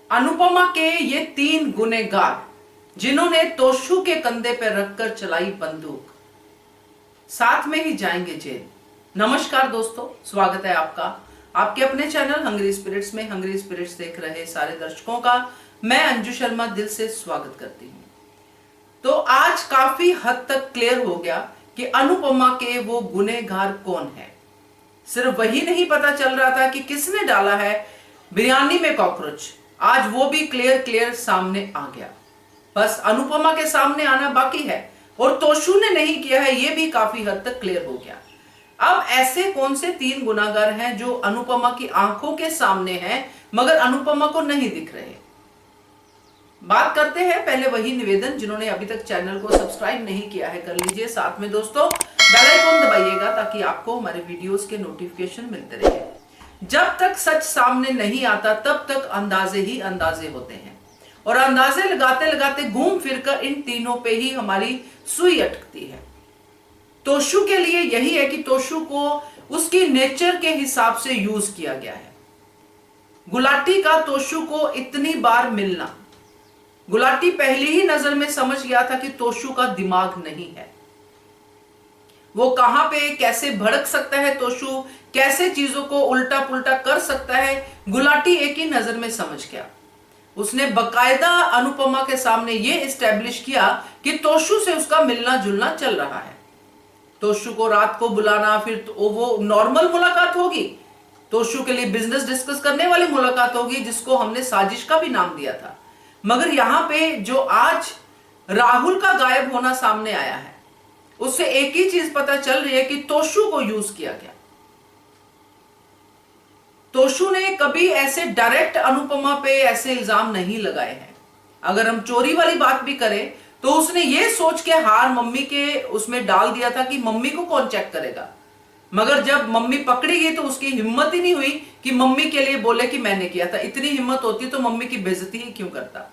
अनुपमा के ये 3 गुनहगार जिन्होंने तोशु के कंधे पर रखकर चलाई बंदूक, साथ में ही जाएंगे जेल। नमस्कार दोस्तों, स्वागत है आपका आपके अपने चैनल हंग्री स्पिरिट्स में। हंग्री स्पिरिट्स देख रहे सारे दर्शकों का मैं अंजू शर्मा दिल से स्वागत करती हूँ। तो आज काफी हद तक क्लियर हो गया कि अनुपमा के वो गुनहगार कौन है। सिर्फ वही नहीं पता चल रहा था कि किसने डाला है बिरयानी में कॉकरोच, आज वो भी क्लियर सामने आ गया। बस अनुपमा के सामने आना बाकी है और तोशु ने नहीं किया है, ये भी काफी हद तक क्लियर हो गया। अब ऐसे कौन से 3 गुनाहगार हैं जो अनुपमा की आंखों के सामने हैं मगर अनुपमा को नहीं दिख रहे। बात करते हैं पहले वही निवेदन, जिन्होंने अभी तक चैनल को सब्सक्राइब नहीं किया है कर लीजिए, साथ में दोस्तों बेल आइकन दबाइएगा ताकि आपको हमारे वीडियोस के नोटिफिकेशन मिलते रहे। जब तक सच सामने नहीं आता तब तक अंदाजे ही अंदाजे होते हैं और अंदाजे लगाते लगाते घूम फिरकर इन तीनों पे ही हमारी सुई अटकती है। तोशु के लिए यही है कि तोशु को उसकी नेचर के हिसाब से यूज किया गया है। गुलाटी का तोशु को इतनी बार मिलना, गुलाटी पहली ही नजर में समझ गया था कि तोशु का दिमाग नहीं है। वो कहां पे कैसे भड़क सकता है, तोशु कैसे चीजों को उल्टा पुल्टा कर सकता है, गुलाटी एक ही नजर में समझ गया। उसने बकायदा अनुपमा के सामने ये एस्टेब्लिश किया कि तोशु से उसका मिलना जुलना चल रहा है। तोशु को रात को बुलाना, फिर तो वो नॉर्मल मुलाकात होगी, तोशु के लिए बिजनेस डिस्कस करने वाली मुलाकात होगी जिसको हमने साजिश का भी नाम दिया था। मगर यहां पे जो आज राहुल का गायब होना सामने आया है, उससे एक ही चीज पता चल रही है कि तोशु को यूज किया गया। तोशु ने कभी ऐसे डायरेक्ट अनुपमा पे ऐसे इल्जाम नहीं लगाए हैं। अगर हम चोरी वाली बात भी करें तो उसने ये सोच के हार मम्मी के उसमें डाल दिया था कि मम्मी को कौन चेक करेगा। मगर जब मम्मी पकड़ी गई तो उसकी हिम्मत ही नहीं हुई कि मम्मी के लिए बोले कि मैंने किया था। इतनी हिम्मत होती तो मम्मी की बेइज्जती ही क्यों करता।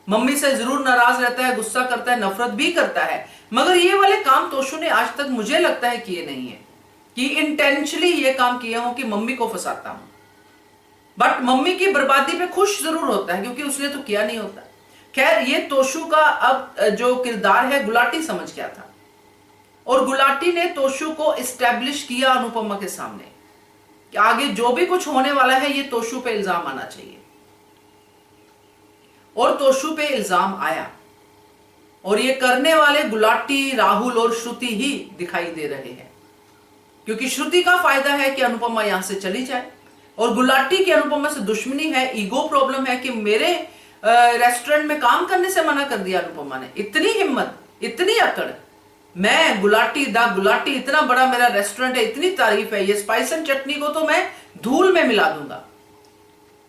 मम्मी से जरूर नाराज रहता है, गुस्सा करता है, नफरत भी करता है, मगर ये वाले काम तोशु ने आज तक मुझे लगता है किए नहीं है कि इंटेंशनली ये काम किया हो कि मम्मी को फंसाता हूं। बट मम्मी की बर्बादी पे खुश जरूर होता है क्योंकि उसने तो किया नहीं होता। खैर, ये तोशु का अब जो किरदार है गुलाटी समझ गया था और गुलाटी ने तोशु को एस्टेब्लिश किया अनुपमा के सामने कि आगे जो भी कुछ होने वाला है ये तोशु पे इल्जाम आना चाहिए। और तोशु पे इल्जाम आया और ये करने वाले गुलाटी, राहुल और श्रुति ही दिखाई दे रहे हैं क्योंकि श्रुति का फायदा है कि अनुपमा यहां से चली जाए और गुलाटी की अनुपमा से दुश्मनी है, ईगो प्रॉब्लम है कि मेरे रेस्टोरेंट में काम करने से मना कर दिया अनुपमा ने। इतनी हिम्मत, इतनी अकड़, मैं गुलाटी दा गुलाटी, इतना बड़ा मेरा रेस्टोरेंट है, इतनी तारीफ है, ये स्पाइस एंड चटनी को तो मैं धूल में मिला दूंगा।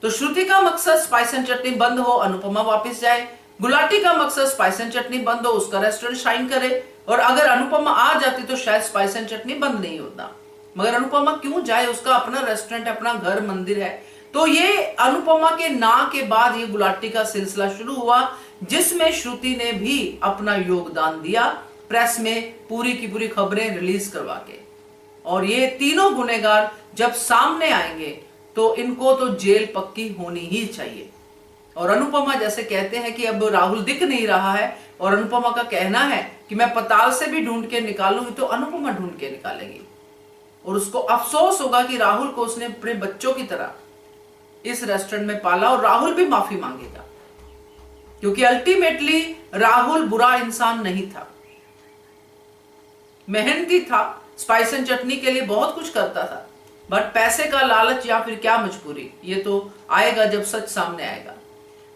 तो श्रुति का मकसद स्पाइस एंड चटनी बंद हो, अनुपमा वापस जाए। गुलाटी का मकसद स्पाइस एंड चटनी बंद हो, उसका रेस्टोरेंट शाइन करे। और अगर अनुपमा आ जाती तो शायद स्पाइस एंड चटनी बंद नहीं होता। मगर अनुपमा क्यों जाए, उसका अपना रेस्टोरेंट है, अपना घर मंदिर है। तो ये अनुपमा के ना के बाद ये गुलाटी का सिलसिला शुरू हुआ जिसमें श्रुति ने भी अपना योगदान दिया, प्रेस में पूरी की पूरी खबरें रिलीज करवा के। और ये तीनों गुनहगार जब सामने आएंगे तो इनको तो जेल पक्की होनी ही चाहिए। और अनुपमा जैसे कहते हैं कि अब राहुल दिख नहीं रहा है और अनुपमा का कहना है कि मैं पताल से भी ढूंढ के निकालूंगी, तो अनुपमा ढूंढ के निकालेगी और उसको अफसोस होगा कि राहुल को उसने अपने बच्चों की तरह इस रेस्टोरेंट में पाला। और राहुल भी माफी मांगेगा क्योंकि अल्टीमेटली राहुल बुरा इंसान नहीं था, मेहनती था, स्पाइस एंड चटनी के लिए बहुत कुछ करता था। बट पैसे का लालच या फिर क्या मजबूरी, ये तो आएगा जब सच सामने आएगा।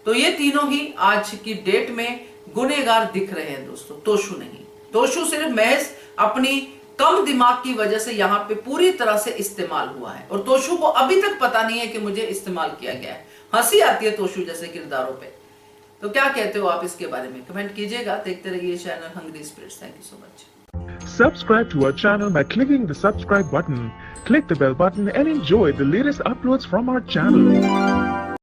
तो ये तीनों ही आज की डेट में गुनहगार दिख रहे हैं दोस्तों, तोशु नहीं। तोशु सिर्फ महज अपनी कम दिमाग की वजह से यहां पे पूरी तरह से इस्तेमाल हुआ है और तोशु को अभी तक पता नहीं है कि मुझे इस्तेमाल किया गया है। हंसी आती है तोशु जैसे किरदारों पे। तो क्या कहते हो आप इसके बारे में, कमेंट कीजिएगा। देखते रहिए channel Hungry Spirits. Thank you so much. Subscribe to our channel by clicking the subscribe button. Click the bell button and enjoy the latest uploads from our channel.